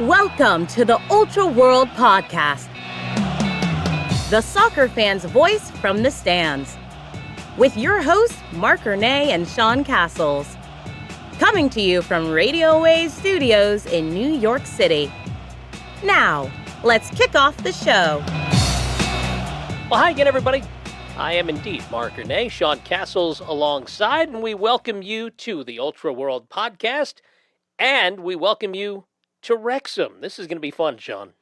Welcome to the Ultra World Podcast, the soccer fan's voice from the stands, with your hosts, Marc and Sean Castles, coming to you from Radio Waves Studios in New York City. Now, let's kick off the show. Well, hi again, everybody. I am indeed Marc, Sean Castles alongside, and we welcome you to the Ultra World Podcast, and we welcome you to Wrexham. This is going to be fun, Sean.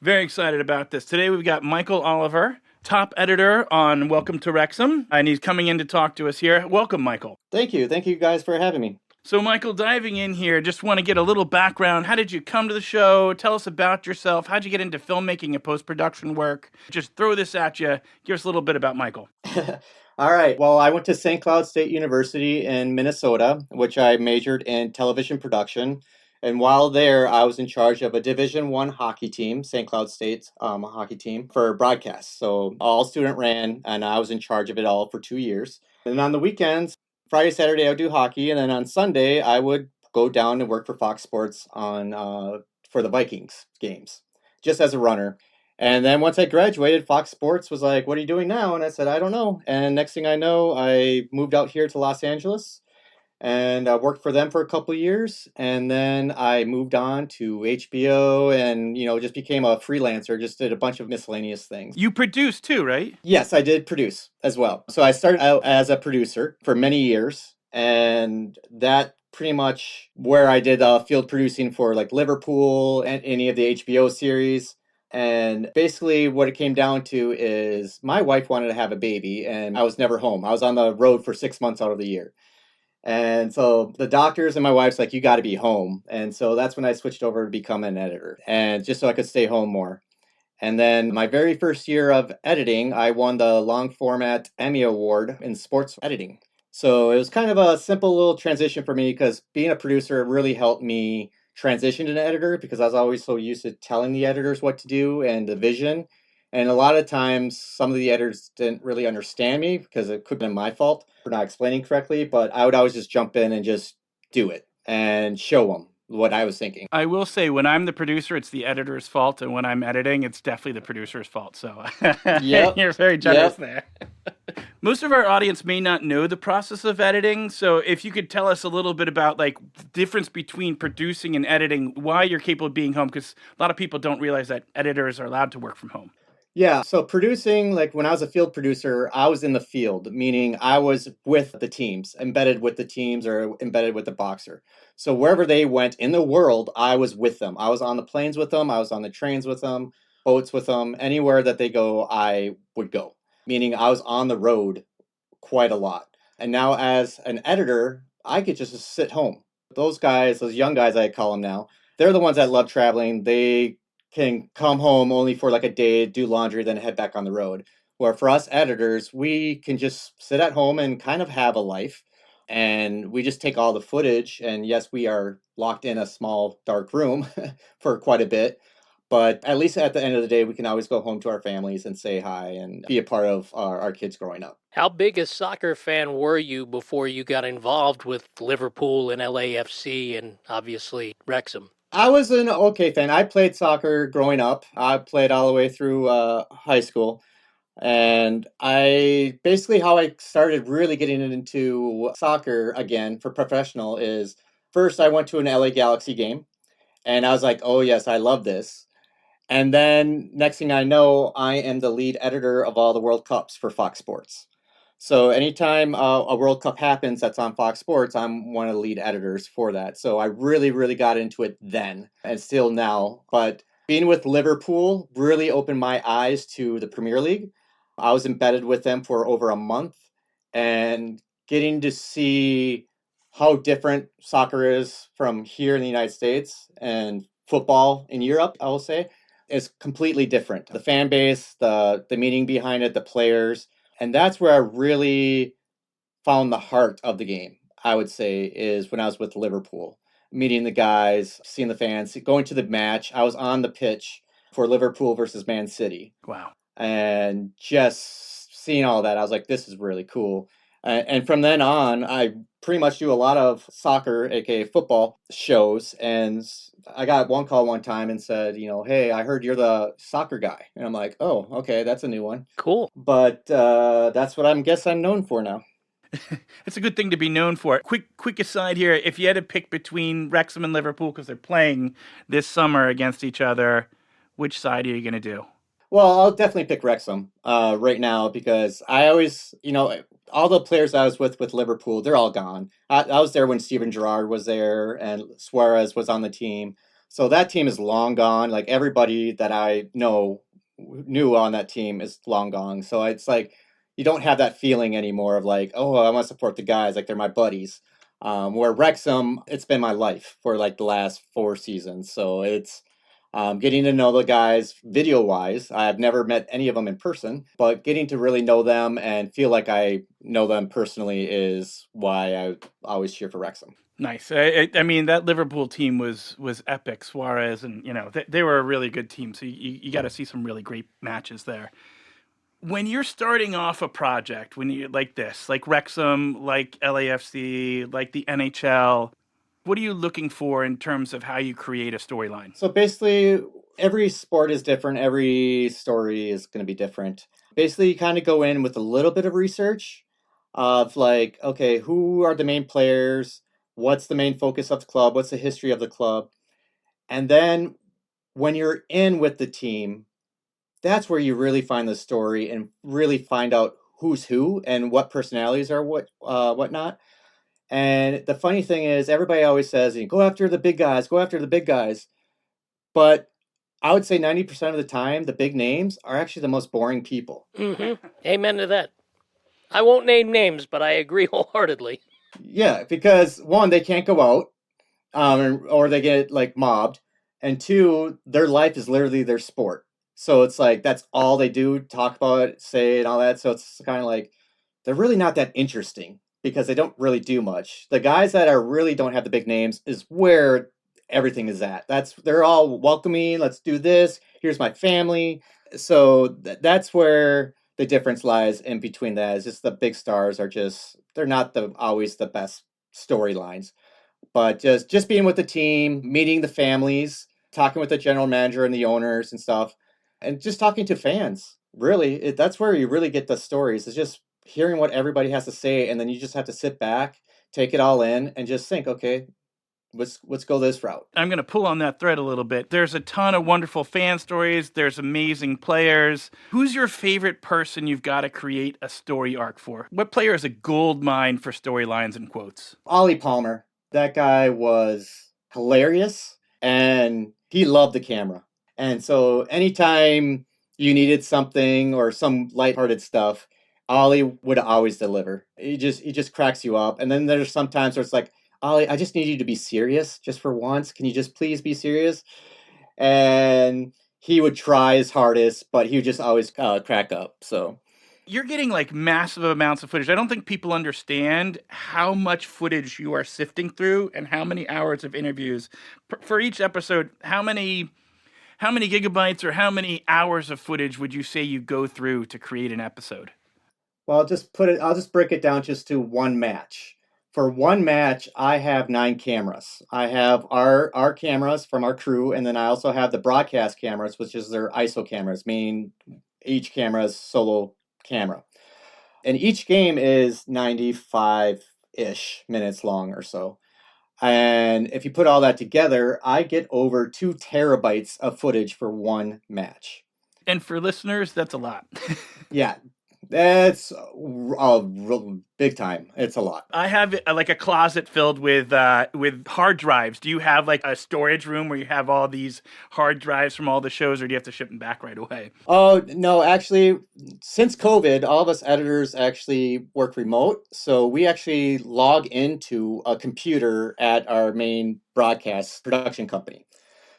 Very excited about this. Today we've got Michael Oliver, top editor on Welcome to Wrexham, and he's coming in to talk to us here. Welcome, Michael. Thank you. Thank you guys for having me. So, Michael, diving in here, just want to get a little background. How did you come to the show? Tell us about yourself. How'd you get into filmmaking and post-production work? Just throw this at you. Give us a little bit about Michael. All right. Well, I went to St. Cloud State University in Minnesota, which I majored in television production. And while there, I was in charge of a Division I hockey team, St. Cloud State's hockey team, for broadcast. So all student ran, and I was in charge of it all for 2 years. And on the weekends, Friday, Saturday, I would do hockey. And then on Sunday, I would go down and work for Fox Sports on for the Vikings games, just as a runner. And then once I graduated, Fox Sports was like, "What are you doing now?" And I said, "I don't know." And next thing I know, I moved out here to Los Angeles. And I worked for them for a couple of years, and then I moved on to HBO and, just became a freelancer, just did a bunch of miscellaneous things. You produce too, right? Yes, I did produce as well. So I started out as a producer for many years, and that pretty much where I did field producing for like Liverpool and any of the HBO series. And basically what it came down to is my wife wanted to have a baby, and I was never home. I was on the road for 6 months out of the year. And so the doctors and my wife's like, "You got to be home." And so that's when I switched over to become an editor, and just so I could stay home more. And then my very first year of editing, I won the long format Emmy Award in sports editing. So it was kind of a simple little transition for me, because being a producer really helped me transition to an editor, because I was always so used to telling the editors what to do and the vision. And a lot of times, some of the editors didn't really understand me, because it could have been my fault for not explaining correctly. But I would always just jump in and just do it and show them what I was thinking. I will say, when I'm the producer, it's the editor's fault. And when I'm editing, it's definitely the producer's fault. So Yep. You're very generous Yep. there. Most of our audience may not know the process of editing. So if you could tell us a little bit about the difference between producing and editing, why you're capable of being home, because a lot of people don't realize that editors are allowed to work from home. Yeah, so producing, like when I was a field producer, I was in the field, meaning I was with the teams, embedded with the teams or embedded with the boxer. So wherever they went in the world, I was with them. I was on the planes with them. I was on the trains with them, boats with them. Anywhere that they go, I would go, meaning I was on the road quite a lot. And now as an editor, I could just sit home. Those guys, those young guys I call them now, they're the ones that love traveling. They can come home only for like a day, do laundry, then head back on the road. Where for us editors, we can just sit at home and kind of have a life. And we just take all the footage. And yes, we are locked in a small, dark room for quite a bit. But at least at the end of the day, we can always go home to our families and say hi and be a part of our kids growing up. How big a soccer fan were you before you got involved with Liverpool and LAFC and obviously Wrexham? I was an okay fan. I played soccer growing up. I played all the way through high school. And how I started really getting into soccer again for professional is first I went to an LA Galaxy game, and I was like, "Oh yes, I love this." And then next thing I know, I am the lead editor of all the World Cups for Fox Sports. So anytime a World Cup happens that's on Fox Sports, I'm one of the lead editors for that. So I really, really got into it then and still now. But being with Liverpool really opened my eyes to the Premier League. I was embedded with them for over a month, and getting to see how different soccer is from here in the United States and football in Europe, I will say, is completely different. The fan base, the meaning behind it, the players. And that's where I really found the heart of the game, I would say, is when I was with Liverpool. Meeting the guys, seeing the fans, going to the match. I was on the pitch for Liverpool versus Man City. Wow. And just seeing all that, I was like, this is really cool. And from then on, I pretty much do a lot of soccer, aka football shows. And I got one call one time and said, hey, I heard you're the soccer guy. And I'm like, oh, okay, that's a new one. Cool. But that's what I'm known for now. It's a good thing to be known for. Quick aside here. If you had to pick between Wrexham and Liverpool, because they're playing this summer against each other, which side are you going to do? Well, I'll definitely pick Wrexham right now because I always, all the players I was with Liverpool, they're all gone. I was there when Steven Gerrard was there and Suarez was on the team. So that team is long gone. Like everybody that I knew on that team is long gone. So it's like you don't have that feeling anymore of like, oh, I want to support the guys like they're my buddies. Where Wrexham, it's been my life for like the last 4 seasons. So it's getting to know the guys video-wise. I've never met any of them in person, but getting to really know them and feel like I know them personally is why I always cheer for Wrexham. Nice. I mean, that Liverpool team was epic. Suarez and, they were a really good team. So you got to see some really great matches there. When you're starting off a project, when you like this, like Wrexham, like LAFC, like the NHL, what are you looking for in terms of how you create a storyline? So basically, every sport is different. Every story is going to be different. Basically, you kind of go in with a little bit of research of like, okay, who are the main players? What's the main focus of the club? What's the history of the club? And then when you're in with the team, that's where you really find the story and really find out who's who and what personalities are whatnot. And the funny thing is, everybody always says, go after the big guys, go after the big guys. But I would say 90% of the time, the big names are actually the most boring people. Mm-hmm. Amen to that. I won't name names, but I agree wholeheartedly. Yeah, because one, they can't go out, or they get like mobbed. And two, their life is literally their sport. So it's like, that's all they do, talk about it, say and all that. So it's kind of like, they're really not that interesting because they don't really do much. The guys that really don't have the big names is where everything is at. They're all welcoming. Let's do this. Here's my family. So that's where the difference lies in between that. Is just the big stars they're not always the best storylines, but just being with the team, meeting the families, talking with the general manager and the owners and stuff, and just talking to fans. Really, that's where you really get the stories. It's just hearing what everybody has to say, and then you just have to sit back, take it all in, and just think, okay, let's go this route. I'm going to pull on that thread a little bit. There's a ton of wonderful fan stories. There's amazing players. Who's your favorite person you've got to create a story arc for? What player is a gold mine for storylines and quotes? Ollie Palmer. That guy was hilarious, and he loved the camera. And so anytime you needed something or some lighthearted stuff, Ollie would always deliver. He just cracks you up. And then there's some times where it's like, Ollie, I just need you to be serious just for once. Can you just please be serious? And he would try his hardest, but he would just always crack up. So you're getting like massive amounts of footage. I don't think people understand how much footage you are sifting through and how many hours of interviews for each episode. How many gigabytes or how many hours of footage would you say you go through to create an episode? Well, I'll just break it down just to one match. For one match, I have 9 cameras. I have our cameras from our crew, and then I also have the broadcast cameras, which is their ISO cameras, meaning each camera's solo camera. And each game is 95-ish minutes long or so. And if you put all that together, I get over 2 terabytes of footage for one match. And for listeners, that's a lot. Yeah. That's big time. It's a lot. I have like a closet filled with hard drives. Do you have like a storage room where you have all these hard drives from all the shows, or do you have to ship them back right away? Oh, no, actually, since COVID, all of us editors actually work remote. So we actually log into a computer at our main broadcast production company.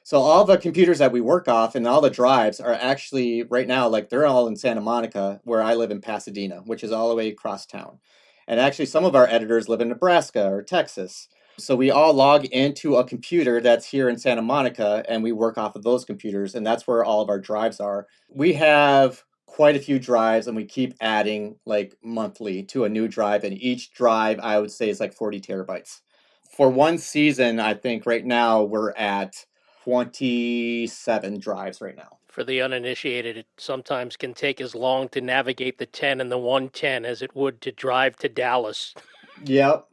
So all the computers that we work off and all the drives are actually right now, like they're all in Santa Monica, where I live in Pasadena, which is all the way across town. And actually some of our editors live in Nebraska or Texas. So we all log into a computer that's here in Santa Monica and we work off of those computers. And that's where all of our drives are. We have quite a few drives, and we keep adding like monthly to a new drive. And each drive, I would say, is like 40 terabytes. For one season, I think right now we're at 27 drives right now. For the uninitiated, it sometimes can take as long to navigate the 10 and the 110 as it would to drive to Dallas. Yep.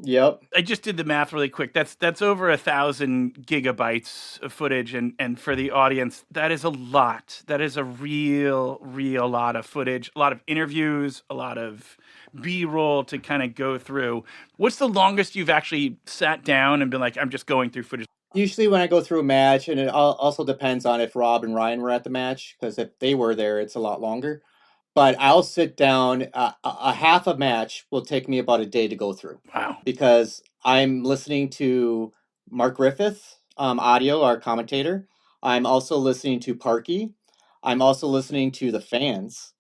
Yep. I just did the math really quick. That's over 1,000 gigabytes of footage, and for the audience, that is a lot. That is a real lot of footage, a lot of interviews, a lot of B-roll to kind of go through. What's the longest you've actually sat down and been like, I'm just going through footage? Usually when I go through a match, and it also depends on if Rob and Ryan were at the match, because if they were there, it's a lot longer. But I'll sit down, a half a match will take me about a day to go through. Wow. Because I'm listening to Marc Griffith, audio, our commentator. I'm also listening to Parky. I'm also listening to the fans.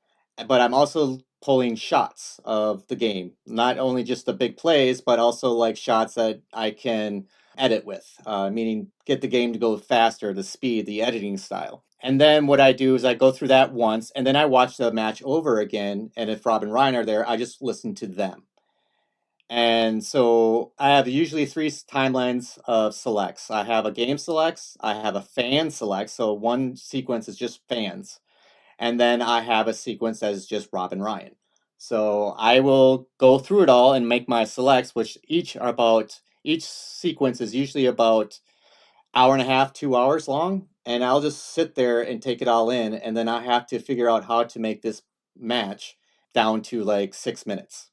But I'm also pulling shots of the game. Not only just the big plays, but also like shots that I can edit with, meaning get the game to go faster, the speed, the editing style. And then what I do is I go through that once, and then I watch the match over again. And if Rob and Ryan are there, I just listen to them. And so I have usually 3 timelines of selects. I have a game selects, I have a fan select, so one sequence is just fans. And then I have a sequence that is just Rob and Ryan. So I will go through it all and make my selects, which each sequence is usually about hour and a half, 2 hours long. And I'll just sit there and take it all in. And then I have to figure out how to make this match down to like 6 minutes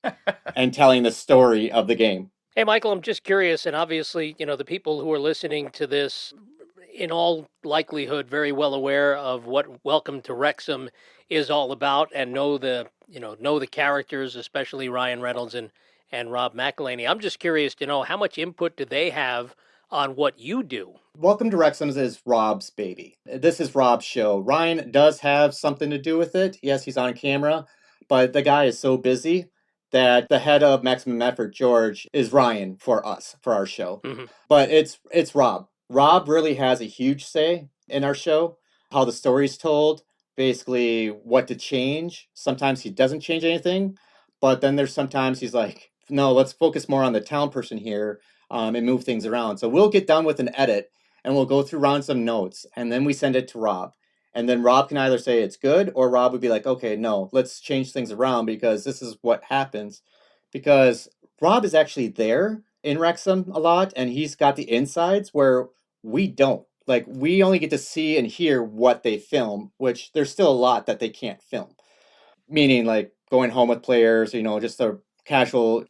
and telling the story of the game. Hey, Michael, I'm just curious, and obviously, the people who are listening to this, in all likelihood, very well aware of what Welcome to Wrexham is all about, and know the characters, especially Ryan Reynolds and Rob McElhenney. I'm just curious to know, how much input do they have on what you do? Welcome to Wrexham is Rob's baby. This is Rob's show. Ryan does have something to do with it. Yes, he's on camera, but the guy is so busy that the head of Maximum Effort, George, is Ryan for us, for our show. Mm-hmm. But it's Rob. Rob really has a huge say in our show, how the story's told, basically what to change. Sometimes he doesn't change anything, but then there's sometimes he's like, no, let's focus more on the town person here and move things around. So we'll get done with an edit and we'll go through round some notes, and then we send it to Rob. And then Rob can either say it's good, or Rob would be like, okay, no, let's change things around because this is what happens. Because Rob is actually there in Wrexham a lot, and he's got the insides where we don't. Like, we only get to see and hear what they film, which there's still a lot that they can't film. Meaning, like, going home with players, just the casual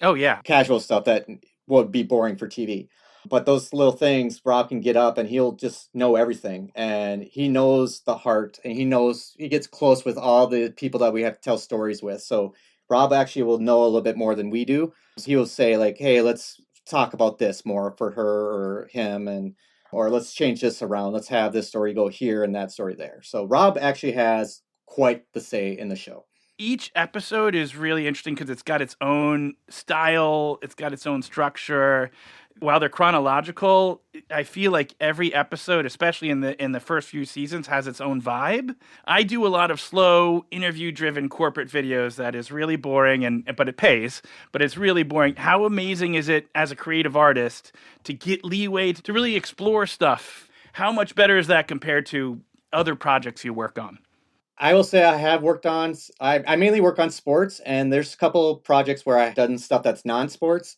stuff that would be boring for TV. But those little things, Rob can get up and he'll just know everything. And he knows the heart, and he gets close with all the people that we have to tell stories with. So Rob actually will know a little bit more than we do. So he will say like, hey, let's talk about this more for her or him, or let's change this around. Let's have this story go here and that story there. So Rob actually has quite the say in the show. Each episode is really interesting because it's got its own style, it's got its own structure. While they're chronological, I feel like every episode, especially in the first few seasons, has its own vibe. I do a lot of slow, interview-driven corporate videos that is really boring, but it pays, but it's really boring. How amazing is it as a creative artist to get leeway to really explore stuff? How much better is that compared to other projects you work on? I will say I have worked on, I mainly work on sports, and there's a couple projects where I've done stuff that's non-sports.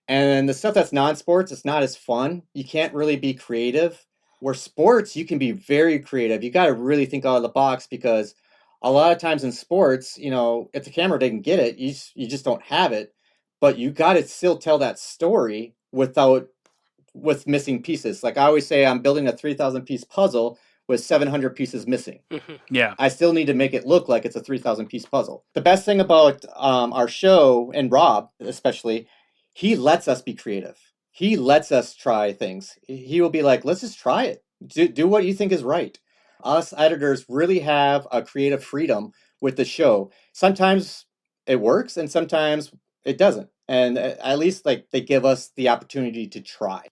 And the stuff that's non-sports, it's not as fun. You can't really be creative. Where sports, you can be very creative. You got to really think out of the box, because a lot of times in sports, if the camera didn't get it, you just don't have it. But you got to still tell that story with missing pieces. Like I always say, I'm building a 3,000 piece puzzle with 700 pieces missing. Yeah. I still need to make it look like it's a 3,000 piece puzzle. The best thing about our show, and Rob especially, he lets us be creative. He lets us try things. He will be like, let's just try it. Do what you think is right. Us editors really have a creative freedom with the show. Sometimes it works and sometimes it doesn't. And at least like they give us the opportunity to try.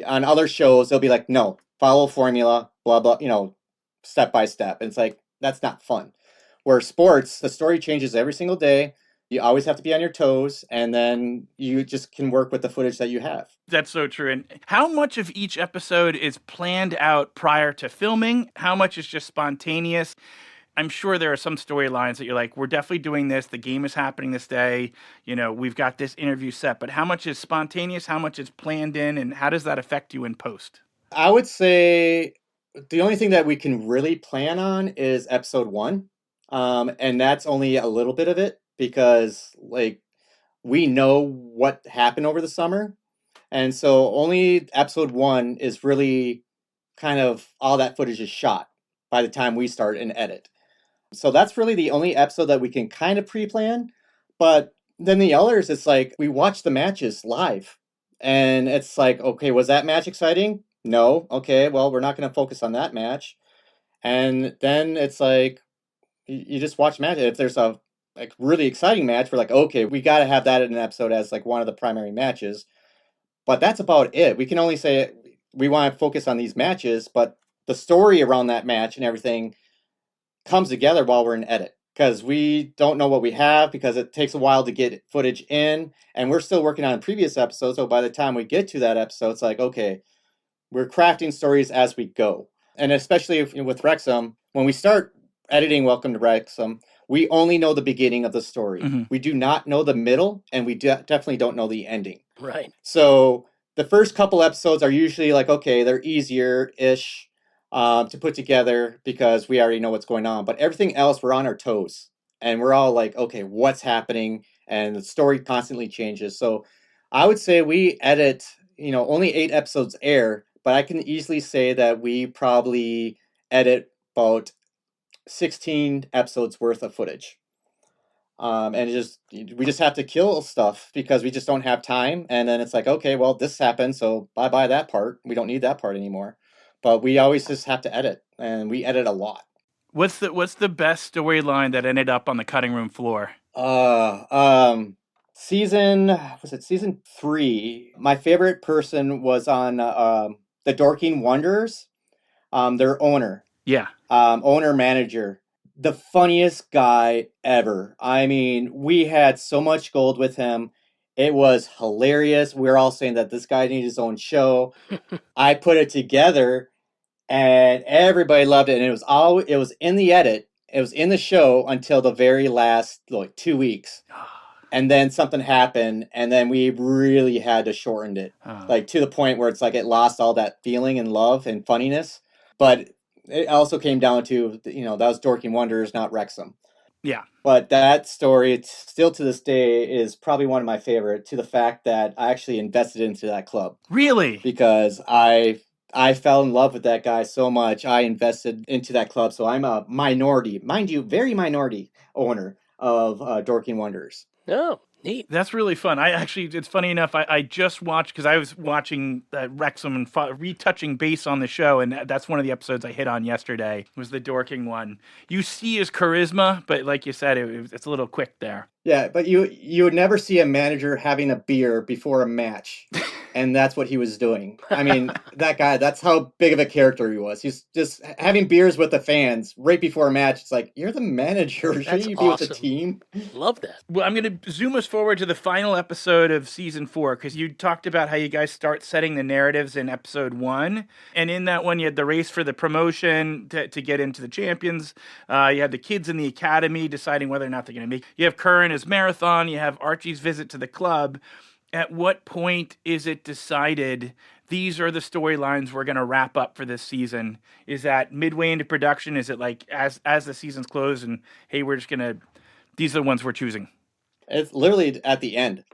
On other shows, they'll be like, no, follow formula, blah, blah, step by step. And it's like, that's not fun. Where sports, the story changes every single day. You always have to be on your toes, and then you just can work with the footage that you have. That's so true. And how much of each episode is planned out prior to filming? How much is just spontaneous? I'm sure there are some storylines that you're like, we're definitely doing this. The game is happening this day. We've got this interview set. But how much is spontaneous? How much is planned in? And how does that affect you in post? I would say the only thing that we can really plan on is episode 1. And that's only a little bit of it because, we know what happened over the summer. And so only episode 1 is really kind of all that footage is shot by the time we start and edit. So that's really the only episode that we can kind of pre-plan. But then the others, it's like we watch the matches live. And it's like, okay, was that match exciting? No. Okay, well, we're not going to focus on that match. And then it's like, you just watch matches. If there's a really exciting match, we're like, okay, we got to have that in an episode as like one of the primary matches. But that's about it. We can only say we want to focus on these matches, but the story around that match and everything comes together while we're in edit. Because we don't know what we have, because it takes a while to get footage in, and we're still working on previous episodes. So by the time we get to that episode, it's like, okay, we're crafting stories as we go. And especially with Wrexham, when we start editing Welcome to Wrexham, we only know the beginning of the story. Mm-hmm. We do not know the middle, and we definitely don't know the ending. Right. So the first couple episodes are usually like, okay, they're easier-ish to put together because we already know what's going on. But everything else, we're on our toes. And we're all like, okay, what's happening? And the story constantly changes. So I would say we edit, only 8 episodes air, but I can easily say that we probably edit about 16 episodes worth of footage. And we just have to kill stuff because we just don't have time. And then it's like, okay, well, this happened, so bye that part. We don't need that part anymore. But we always just have to edit, and we edit a lot. What's the best storyline that ended up on the cutting room floor? Season 3? My favorite person was on the Dorking Wonders. Their owner. Yeah. Owner manager. The funniest guy ever. I mean, we had so much gold with him. It was hilarious. We were all saying that this guy needs his own show. I put it together, and everybody loved it. And it was in the edit. It was in the show until the very last 2 weeks. And then something happened, and then we really had to shorten it. To the point where it's like it lost all that feeling and love and funniness. But it also came down to, that was Dorking Wonders, not Wrexham. Yeah. But that story, it's still to this day, is probably one of my favorite, to the fact that I actually invested into that club. Really? Because I fell in love with that guy so much. I invested into that club. So I'm a minority, mind you, very minority owner of Dorking Wonders. Oh, neat. That's really fun. It's funny enough, I just watched, because I was watching Wrexham and retouching base on the show, and that's one of the episodes I hit on yesterday, was the Dorking one. You see his charisma, but like you said, it's a little quick there. Yeah, but you would never see a manager having a beer before a match. And that's what he was doing. I mean, that guy, that's how big of a character he was. He's just having beers with the fans right before a match. It's like, you're the manager. Shouldn't you be with the team? Love that. Well, I'm going to zoom us forward to the final episode of season 4, because you talked about how you guys start setting the narratives in episode 1. And in that one, you had the race for the promotion to get into the champions. You had the kids in the academy deciding whether or not they're going to make. You have Curran as marathon. You have Archie's visit to the club. At what point is it decided these are the storylines we're going to wrap up for this season? Is that midway into production? Is it like as the season's closed and, hey, these are the ones we're choosing? It's literally at the end.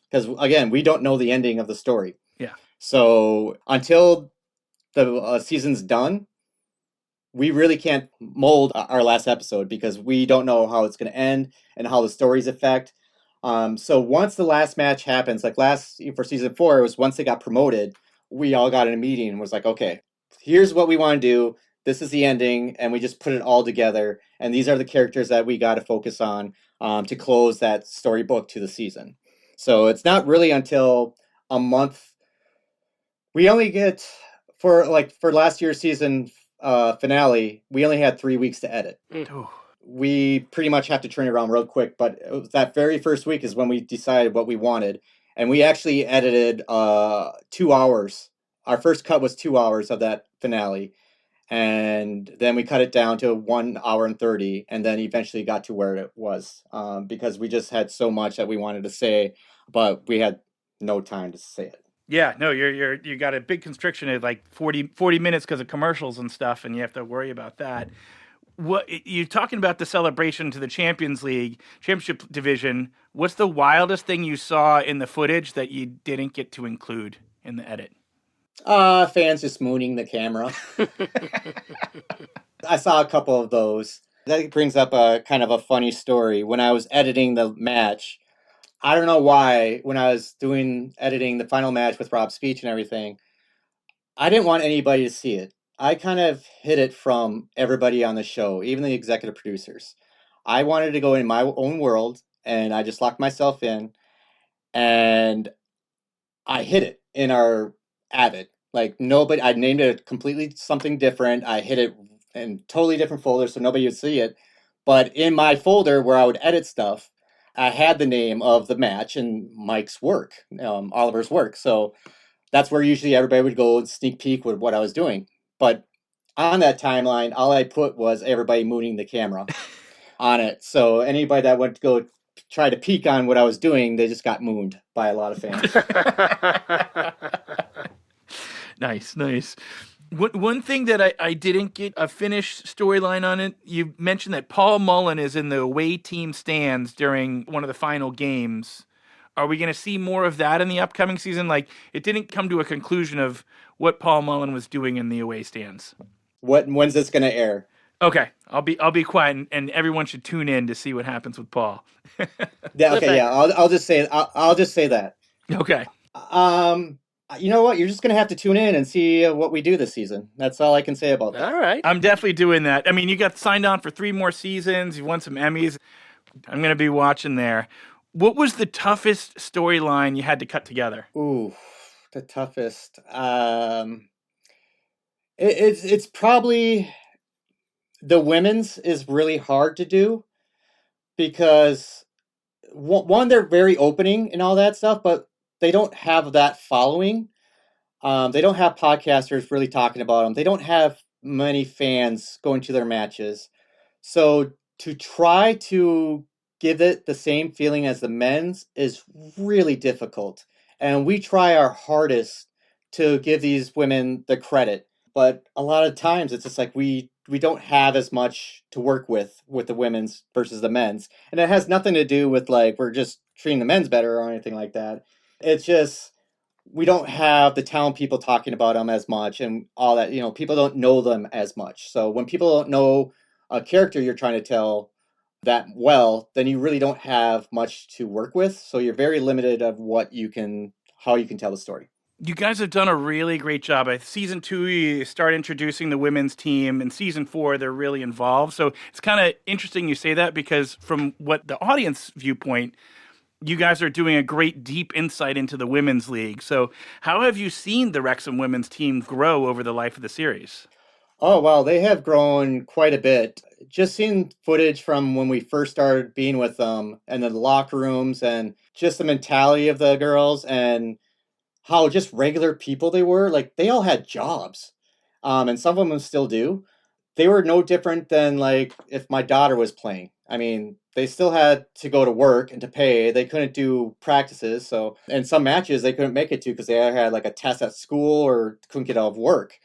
Because, again, we don't know the ending of the story. Yeah. So until the season's done, we really can't mold our last episode because we don't know how it's going to end and how the stories affect. So once the last match happens, for season 4, it was once they got promoted, we all got in a meeting and was like, okay, here's what we want to do. This is the ending. And we just put it all together. And these are the characters that we got to focus on to close that storybook to the season. So it's not really until a month. We only get, for last year's season finale, we only had 3 weeks to edit. we pretty much have to turn it around real quick. But it was that very first week is when we decided what we wanted. And we actually edited 2 hours. Our first cut was 2 hours of that finale. And then we cut it down to 1 hour and 30, and then eventually got to where it was, because we just had so much that we wanted to say, but we had no time to say it. Yeah, no, you got a big constriction at like 40 minutes because of commercials and stuff, and you have to worry about that. What you're talking about the celebration to the Championship division? What's the wildest thing you saw in the footage that you didn't get to include in the edit? Fans just mooning the camera. I saw a couple of those. That brings up a kind of a funny story. When I was editing the match, I don't know why, when I was editing the final match with Rob's speech and everything, I didn't want anybody to see it. I kind of hid it from everybody on the show, even the executive producers. I wanted to go in my own world, and I just locked myself in, and I hid it in our Avid. Like, nobody, I named it completely something different. I hid it in totally different folder so nobody would see it. But in my folder where I would edit stuff, I had the name of the match and Mike's work, Oliver's work. So that's where usually everybody would go and sneak peek with what I was doing. But on that timeline, all I put was everybody mooning the camera on it. So anybody that went to go try to peek on what I was doing, they just got mooned by a lot of fans. Nice. One thing that I didn't get a finished storyline on it, you mentioned that Paul Mullen is in the away team stands during one of the final games. Are we going to see more of that in the upcoming season? Like, it didn't come to a conclusion of what Paul Mullen was doing in the away stands. When's this going to air? Okay, I'll be quiet, and everyone should tune in to see what happens with Paul. Yeah, okay, yeah. I'll just say that. Okay. You know what? You're just going to have to tune in and see what we do this season. That's all I can say about that. All right. I'm definitely doing that. I mean, you got signed on for 3 more seasons. You won some Emmys. I'm going to be watching there. What was the toughest storyline you had to cut together? Ooh, the toughest. It's probably the women's is really hard to do because one, they're very opening and all that stuff, but they don't have that following. They don't have podcasters really talking about them. They don't have many fans going to their matches. So to try to give it the same feeling as the men's is really difficult. And we try our hardest to give these women the credit. But a lot of times it's just like we don't have as much to work with the women's versus the men's. And it has nothing to do with like we're just treating the men's better or anything like that. It's just we don't have the talent people talking about them as much and all that. You know, people don't know them as much. So when people don't know a character you're trying to tell that well, then you really don't have much to work with. So you're very limited of how you can tell the story. You guys have done a really great job. Season 2, you start introducing the women's team. In season 4, they're really involved. So it's kind of interesting you say that because from what the audience viewpoint, you guys are doing a great deep insight into the women's league. So how have you seen the Wrexham women's team grow over the life of the series? Oh, wow. They have grown quite a bit. Just seeing footage from when we first started being with them and the locker rooms and just the mentality of the girls and how just regular people they were. Like, they all had jobs. And some of them still do. They were no different than, like, if my daughter was playing. I mean, they still had to go to work and to pay. They couldn't do practices. So, in some matches, they couldn't make it to because they had, like, a test at school or couldn't get out of work.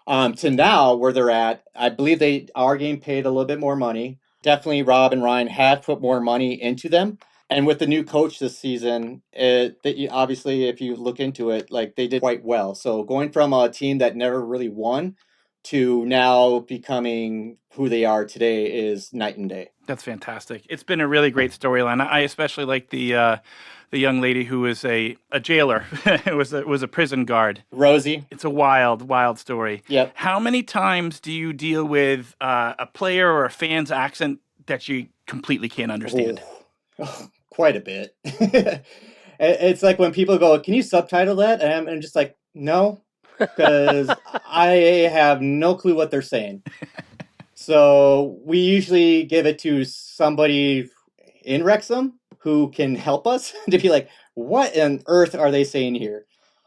To now, where they're at, I believe our game paid a little bit more money. Definitely Rob and Ryan have put more money into them. And with the new coach this season, obviously, if you look into it, like they did quite well. So going from a team that never really won to now becoming who they are today is night and day. That's fantastic. It's been a really great storyline. I especially like the young lady who was a jailer. It was a prison guard. Rosie. It's a wild story. Yep. How many times do you deal with a player or a fan's accent that you completely can't understand? Oh, quite a bit. It's like when people go, "Can you subtitle that?" And I'm just like, no, because I have no clue what they're saying. So we usually give it to somebody in Wrexham who can help us to be like, what on earth are they saying here?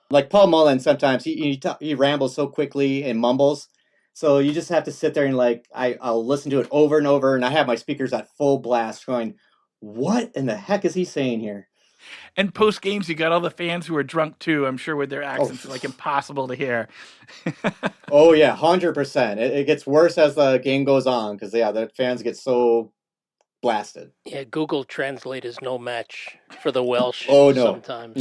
Like Paul Mullen, sometimes he rambles so quickly and mumbles. So you just have to sit there and like, I'll listen to it over and over. And I have my speakers at full blast going, what in the heck is he saying here? And post games, you got all the fans who are drunk too. I'm sure with their Oh, accents, like impossible to hear. oh yeah, 100%. It gets worse as the game goes on because yeah, the fans get so blasted. Yeah, Google Translate is no match for the Welsh Oh no, sometimes.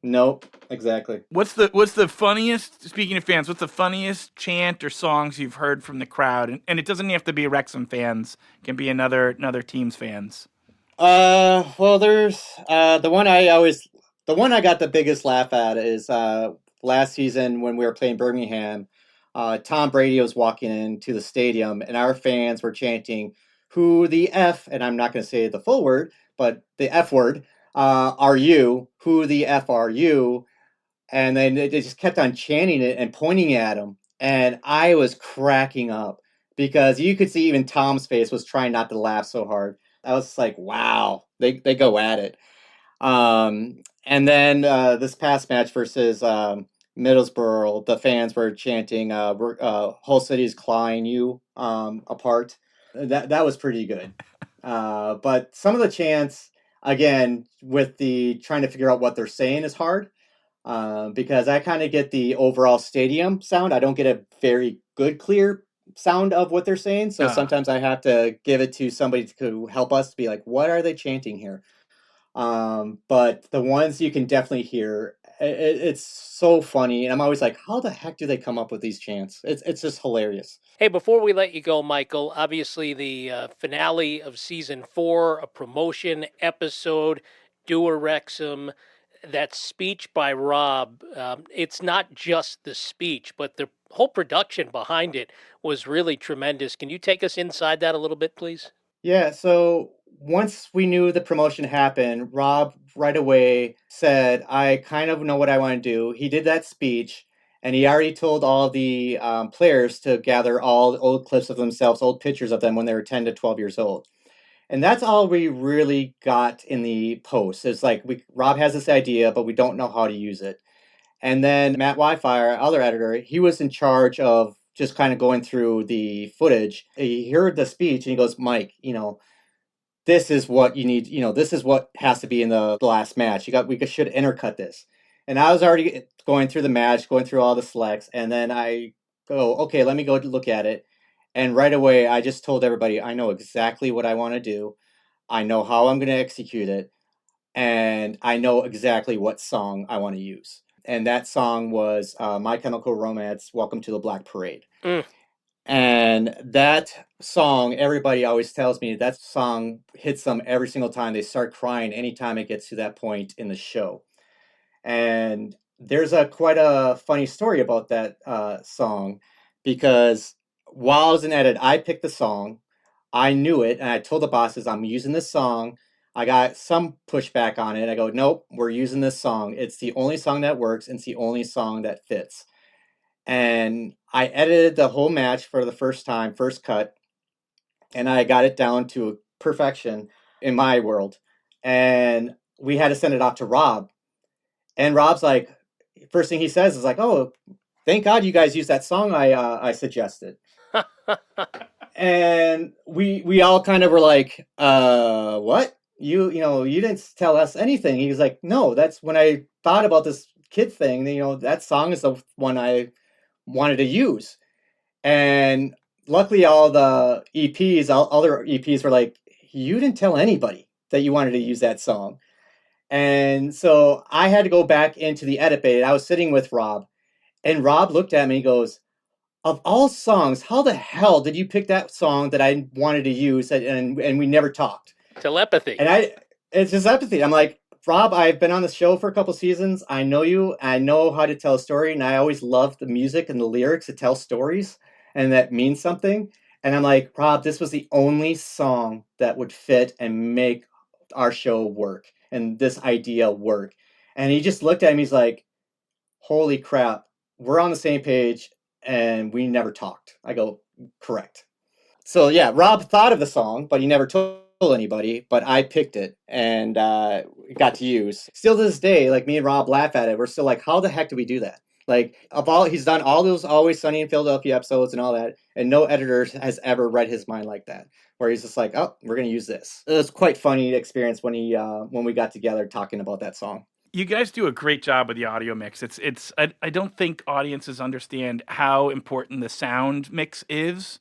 nope, exactly. What's the funniest? Speaking of fans, what's the funniest chant or songs you've heard from the crowd? And it doesn't have to be Wrexham fans; it can be another team's fans. Well, there's the one I got the biggest laugh at is last season when we were playing Birmingham. Tom Brady was walking into the stadium, and our fans were chanting, "Who the F?" And I'm not going to say the full word, but the F word. Are you? Who the F are you? And then they just kept on chanting it and pointing at him, and I was cracking up because you could see even Tom's face was trying not to laugh so hard. I was like, wow, they go at it. And then this past match versus Middlesbrough, the fans were chanting, "Whole city's clawing you apart." That was pretty good. But some of the chants, again, with the trying to figure out what they're saying is hard because I kind of get the overall stadium sound. I don't get a very good, clear sound of what they're saying. So sometimes I have to give it to somebody to help us to be like, what are they chanting here? But the ones you can definitely hear, it's so funny. And I'm always like, how the heck do they come up with these chants? It's just hilarious. Hey, before we let you go, Michael, obviously the finale of season 4, a promotion episode, Do a Wrexham, that speech by Rob, it's not just the speech, but the whole production behind it was really tremendous. Can you take us inside that a little bit, please? Yeah, so once we knew the promotion happened, Rob right away said, I kind of know what I want to do. He did that speech, and he already told all the players to gather all the old clips of themselves, old pictures of them when they were 10 to 12 years old. And that's all we really got in the post. It's like Rob has this idea, but we don't know how to use it. And then Matt Wi-Fi, our other editor, he was in charge of just kind of going through the footage. He heard the speech and he goes, Mike, this is what you need. This is what has to be in the last match. We should intercut this. And I was already going through the match, going through all the selects. And then I go, okay, let me go look at it. And right away, I just told everybody, I know exactly what I want to do. I know how I'm going to execute it. And I know exactly what song I want to use. And that song was My Chemical Romance, Welcome to the Black Parade. Mm. And that song, everybody always tells me that song hits them every single time. They start crying anytime it gets to that point in the show. And there's quite a funny story about that song because while I was in edit, I picked the song. I knew it, and I told the bosses, I'm using this song. I got some pushback on it. I go, nope, we're using this song. It's the only song that works, and it's the only song that fits. And I edited the whole match for the first time, first cut, and I got it down to perfection in my world. And we had to send it off to Rob. And Rob's like, first thing he says is like, oh, thank God you guys used that song I suggested. And we all kind of were like, what? You didn't tell us anything. He was like, no, that's when I thought about this kid thing, that song is the one I wanted to use. And luckily all the EPs, all other EPs were like, you didn't tell anybody that you wanted to use that song. And so I had to go back into the edit bay. I was sitting with Rob, and Rob looked at me and goes, of all songs, how the hell did you pick that song that I wanted to use and we never talked? Telepathy. And it's just empathy. I'm like, Rob, I've been on the show for a couple seasons. I know you. I know how to tell a story, and I always love the music and the lyrics to tell stories, and that means something. And I'm like, Rob, this was the only song that would fit and make our show work and this idea work. And he just looked at me. He's like, holy crap, we're on the same page, and we never talked. I go, correct. So yeah, Rob thought of the song, but he never told anybody. But I picked it and got to use. Still to this day, like me and Rob laugh at it. We're still like, how the heck do we do that? Like he's done all those Always Sunny in Philadelphia episodes and all that, and no editor has ever read his mind like that. Where he's just like, oh, we're gonna use this. It was quite funny experience when when we got together talking about that song. You guys do a great job with the audio mix. I don't think audiences understand how important the sound mix is.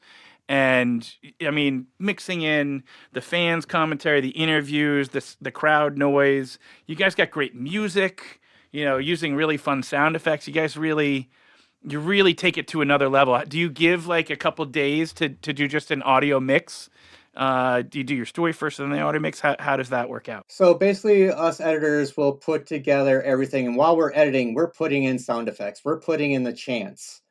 And I mean, mixing in the fans' commentary, the interviews, the crowd noise. You guys got great music, using really fun sound effects. You really take it to another level. Do you give like a couple days to do just an audio mix? Do you do your story first and then the audio mix? How does that work out? So basically, us editors will put together everything. And while we're editing, we're putting in sound effects. We're putting in the chants.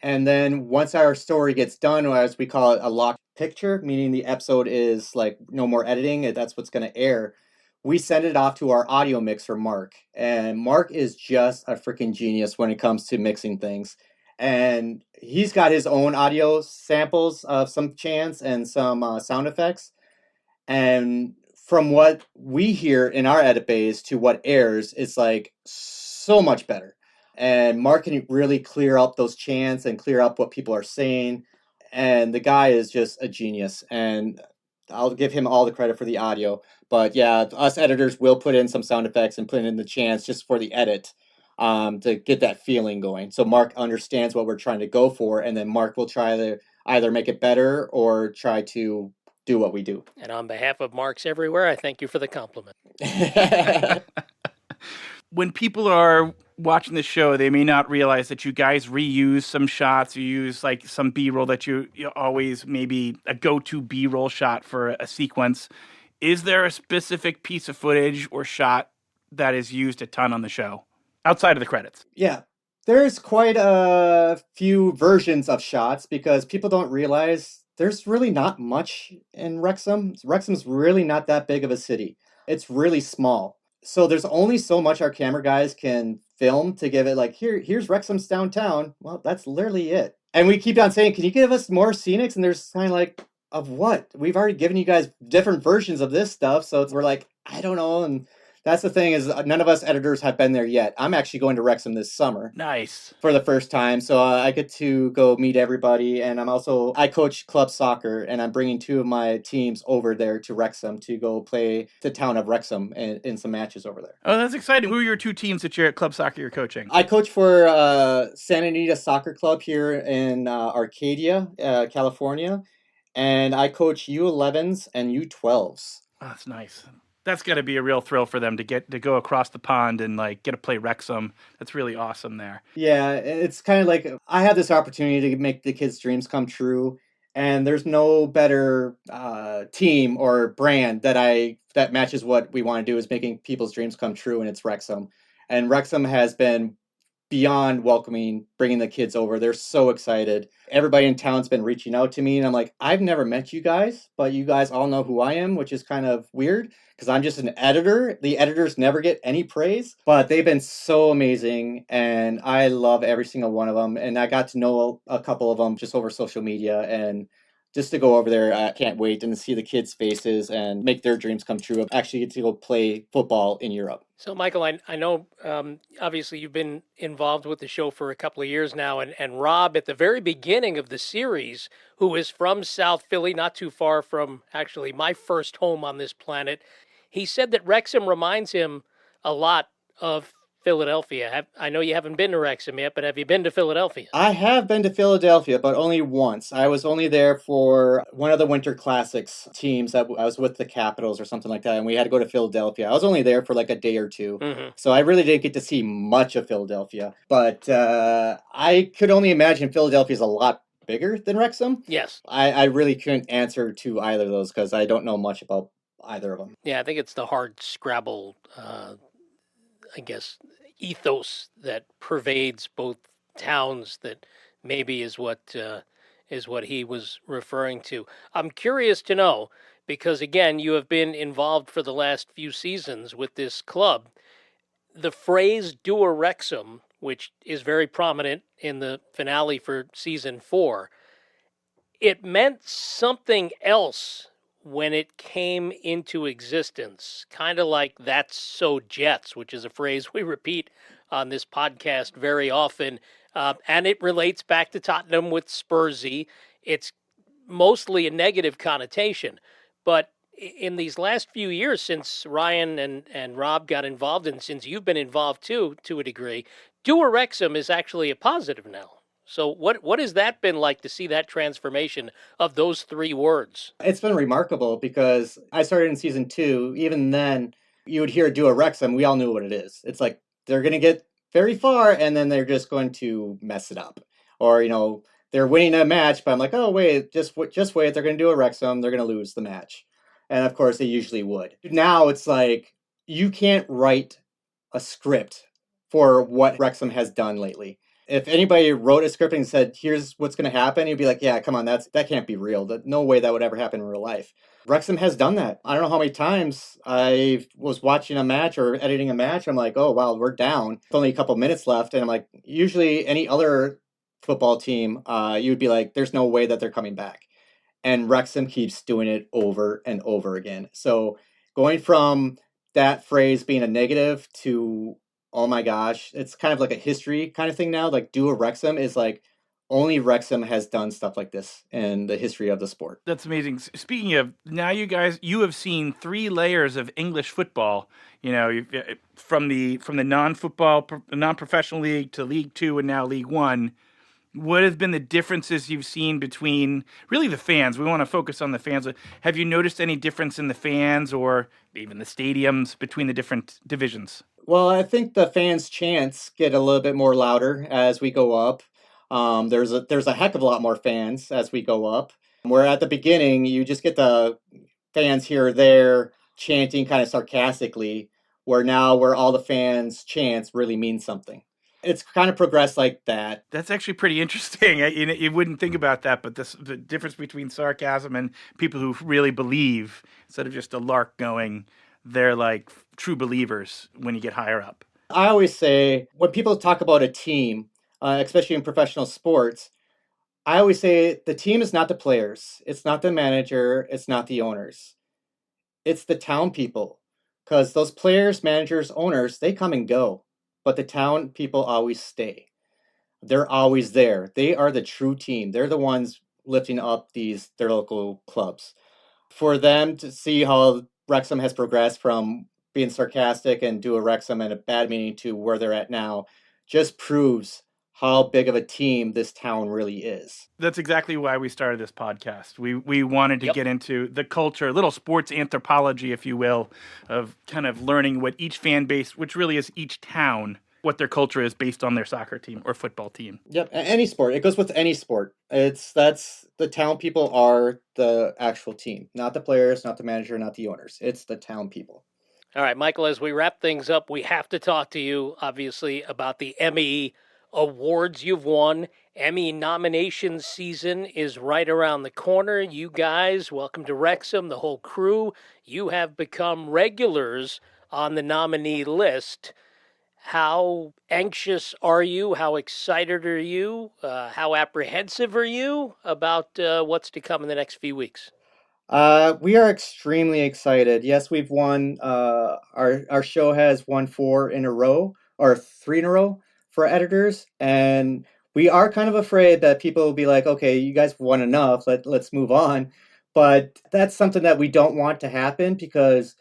And then once our story gets done, as we call it, a locked picture, meaning the episode is like no more editing, that's what's going to air. We send it off to our audio mixer, Marc. And Marc is just a freaking genius when it comes to mixing things. And he's got his own audio samples of some chants and some sound effects. And from what we hear in our edit bays to what airs, it's like so much better. And Marc can really clear up those chants and clear up what people are saying. And the guy is just a genius. And I'll give him all the credit for the audio. But yeah, us editors will put in some sound effects and put in the chants just for the edit to get that feeling going. So Marc understands what we're trying to go for. And then Marc will try to either make it better or try to do what we do. And on behalf of Marcs everywhere, I thank you for the compliment. When people are watching the show, they may not realize that you guys reuse some shots. You use like some B-roll that you always maybe a go-to B-roll shot for a sequence. Is there a specific piece of footage or shot that is used a ton on the show outside of the credits? Yeah, there's quite a few versions of shots because people don't realize there's really not much in Wrexham. Wrexham's really not that big of a city. It's really small. So there's only so much our camera guys can film to give it like, here's Wrexham's downtown. Well, that's literally it. And we keep on saying, can you give us more scenics? And there's kind of like, of what? We've already given you guys different versions of this stuff. So we're like, I don't know. And that's the thing is none of us editors have been there yet. I'm actually going to Wrexham this summer. Nice. For the first time. So I get to go meet everybody. And I coach club soccer and I'm bringing two of my teams over there to Wrexham to go play the town of Wrexham in some matches over there. Oh, that's exciting. Who are your two teams that you're at club soccer you're coaching? I coach for Santa Anita Soccer Club here in Arcadia, California. And I coach U11s and U12s. Oh, that's nice. That's got to be a real thrill for them to go across the pond and like get to play Wrexham. That's really awesome there. Yeah, it's kind of like I had this opportunity to make the kids' dreams come true, and there's no better team or brand that matches what we want to do is making people's dreams come true, and it's Wrexham. And Wrexham has been beyond welcoming, bringing the kids over. They're so excited. Everybody in town's been reaching out to me, and I'm like, I've never met you guys, but you guys all know who I am, which is kind of weird because I'm just an editor. The editors never get any praise, but they've been so amazing, and I love every single one of them. And I got to know a couple of them just over social media, and just to go over there, I can't wait and see the kids' faces and make their dreams come true of actually get to go play football in Europe. So, Michael, I know obviously you've been involved with the show for a couple of years now, and Rob, at the very beginning of the series, who is from South Philly, not too far from actually my first home on this planet, he said that Wrexham reminds him a lot of Philadelphia. I know you haven't been to Wrexham yet, but have you been to Philadelphia? I have been to Philadelphia, but only once. I was only there for one of the Winter Classics teams that I was with the Capitals or something like that, and we had to go to Philadelphia. I was only there for like a day or two, so I really didn't get to see much of Philadelphia. But I could only imagine Philadelphia is a lot bigger than Wrexham. Yes. I really couldn't answer to either of those because I don't know much about either of them. Yeah, I think it's the hard scrabble, I guess, ethos that pervades both towns that maybe is what he was referring to. I'm curious to know, because again, you have been involved for the last few seasons with this club. The phrase "do a Wrexham," which is very prominent in the finale for season 4, it meant something else when it came into existence, kind of like "that's so Jets," which is a phrase we repeat on this podcast very often. And it relates back to Tottenham with Spursy. It's mostly a negative connotation. But in these last few years, since Ryan and Rob got involved, and since you've been involved too, to a degree, Do a Wrexham is actually a positive now. So what has that been like to see that transformation of those three words? It's been remarkable because I started in season 2. Even then, you would hear do a Wrexham. We all knew what it is. It's like they're going to get very far and then they're just going to mess it up. Or, they're winning a match, but I'm like, oh, wait, just wait. They're going to do a Wrexham. They're going to lose the match. And of course, they usually would. Now it's like you can't write a script for what Wrexham has done lately. If anybody wrote a script and said, here's what's going to happen, you'd be like, yeah, come on, that can't be real. No way that would ever happen in real life. Wrexham has done that. I don't know how many times I was watching a match or editing a match. I'm like, oh, wow, we're down. It's only a couple minutes left. And I'm like, usually any other football team, you would be like, there's no way that they're coming back. And Wrexham keeps doing it over and over again. So going from that phrase being a negative to, oh my gosh, it's kind of like a history kind of thing now. Like do a Wrexham is like only Wrexham has done stuff like this in the history of the sport. That's amazing. Speaking of, now you have seen 3 layers of English football. From the non-football, non-professional league to League 2 and now League 1. What have been the differences you've seen between really the fans? We want to focus on the fans. Have you noticed any difference in the fans or even the stadiums between the different divisions? Well, I think the fans' chants get a little bit more louder as we go up. There's a heck of a lot more fans as we go up. Where at the beginning, you just get the fans here or there chanting kind of sarcastically, where all the fans' chants really mean something. It's kind of progressed like that. That's actually pretty interesting. You wouldn't think about that, but the difference between sarcasm and people who really believe, instead of just a lark going, they're like true believers when you get higher up. I always say, when people talk about a team, especially in professional sports, I always say the team is not the players. It's not the manager. It's not the owners. It's the town people. Because those players, managers, owners, they come and go. But the town people always stay. They're always there. They are the true team. They're the ones lifting up their local clubs. For them to see how Wrexham has progressed from being sarcastic and do a Wrexham and a bad meaning to where they're at now just proves how big of a team this town really is. That's exactly why we started this podcast. We wanted to get into the culture, a little sports anthropology, if you will, of kind of learning what each fan base, which really is each town, what their culture is based on their soccer team or football team. Yep, any sport. It goes with any sport. That's the town people are the actual team, not the players, not the manager, not the owners. It's the town people. All right, Michael, as we wrap things up, we have to talk to you, obviously, about the Emmy awards you've won. Emmy nomination season is right around the corner. You guys, welcome to Wrexham, the whole crew. You have become regulars on the nominee list. How anxious are you? How excited are you? How apprehensive are you about what's to come in the next few weeks? We are extremely excited. Yes, we've won. Our show has won 4 in a row, or 3 in a row for editors, and we are kind of afraid that people will be like, okay, you guys won enough, let's move on. But that's something that we don't want to happen, because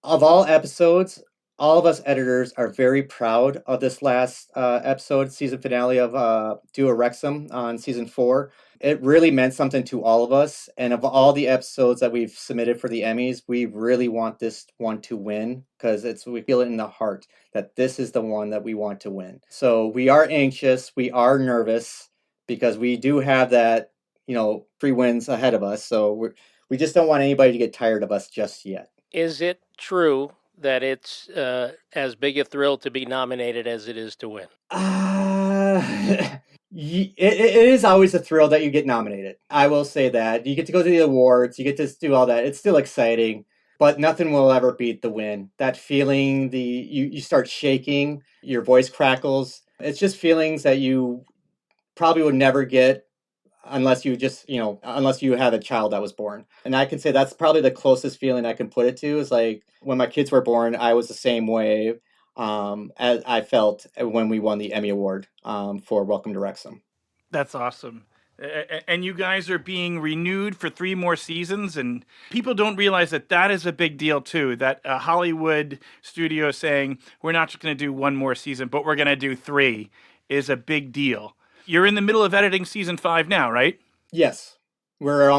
of all episodes, all of us editors are very proud of this last episode, season finale of Do a Wrexham on season 4. It really meant something to all of us. And of all the episodes that we've submitted for the Emmys, we really want this one to win, because we feel it in the heart that this is the one that we want to win. So we are anxious. We are nervous, because we do have that, 3 wins ahead of us. So we just don't want anybody to get tired of us just yet. Is it true that it's as big a thrill to be nominated as it is to win? It is always a thrill that you get nominated. I will say that. You get to go to the awards, you get to do all that. It's still exciting, but nothing will ever beat the win. That feeling, you start shaking, your voice crackles. It's just feelings that you probably would never get unless you just, unless you have a child that was born. And I can say that's probably the closest feeling I can put it to is like when my kids were born, I was the same way as I felt when we won the Emmy Award for Welcome to Wrexham. That's awesome. And you guys are being renewed for 3 more seasons, and people don't realize that that is a big deal too, that a Hollywood studio saying we're not just going to do 1 more season, but we're going to do 3 is a big deal. You're in the middle of editing season 5 now, right? Yes. We're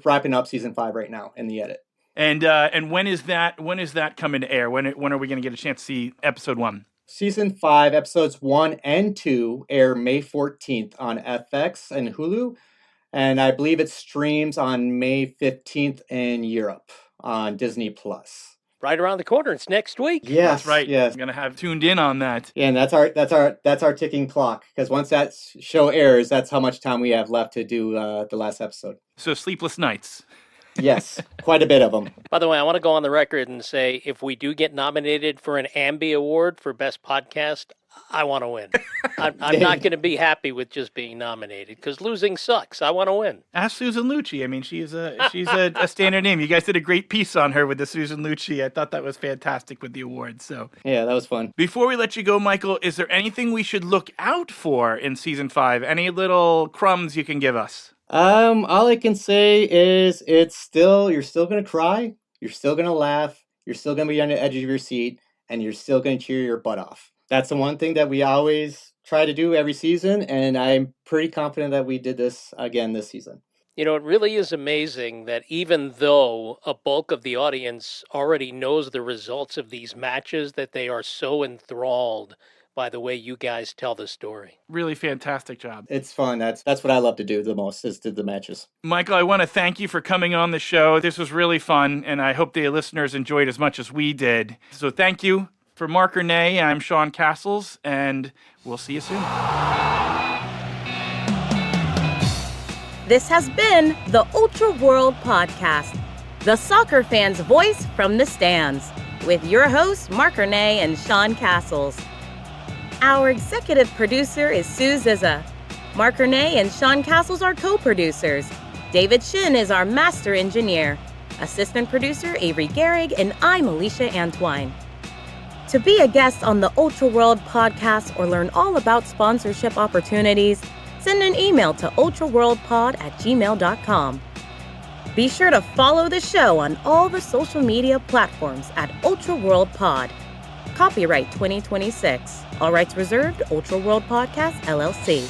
wrapping up season 5 right now in the edit. And when is that coming to air? When are we going to get a chance to see episode 1? Season 5, episodes 1 and 2 air May 14th on FX and Hulu. And I believe it streams on May 15th in Europe on Disney+. Right around the corner. It's next week. Yes, that's right. Yes, I'm gonna have tuned in on that. Yeah, and that's our ticking clock. Because once that show airs, that's how much time we have left to do the last episode. So sleepless nights. Yes, quite a bit of them. By the way, I want to go on the record and say if we do get nominated for an Emmy Award for Best Podcast, I want to win. I'm not going to be happy with just being nominated because losing sucks. I want to win. Ask Susan Lucci. I mean, she's a standard name. You guys did a great piece on her with the Susan Lucci. I thought that was fantastic with the award. So yeah, that was fun. Before we let you go, Michael, is there anything we should look out for in season 5? Any little crumbs you can give us? All I can say is you're still gonna cry, you're still gonna laugh, you're still gonna be on the edge of your seat, and you're still gonna cheer your butt off. That's the one thing that we always try to do every season, and I'm pretty confident that we did this again this season. You know, it really is amazing that even though a bulk of the audience already knows the results of these matches, that they are so enthralled by the way you guys tell the story. Really fantastic job. It's fun. That's what I love to do the most is do the matches. Michael, I want to thank you for coming on the show. This was really fun, and I hope the listeners enjoyed as much as we did. So thank you. For Marc Renee, I'm Sean Castles, and we'll see you soon. This has been the Ultra World Podcast, the soccer fan's voice from the stands, with your hosts, Marc Renee and Sean Castles. Our executive producer is Sue Zizza. Marc Renee and Sean Castles are co-producers. David Shin is our master engineer. Assistant producer Avery Gehrig, and I'm Alicia Antwine. To be a guest on the Ultra World Podcast or learn all about sponsorship opportunities, send an email to ultraworldpod@gmail.com. Be sure to follow the show on all the social media platforms at Ultra World Pod. Copyright 2026. All rights reserved, Ultra World Podcast, LLC.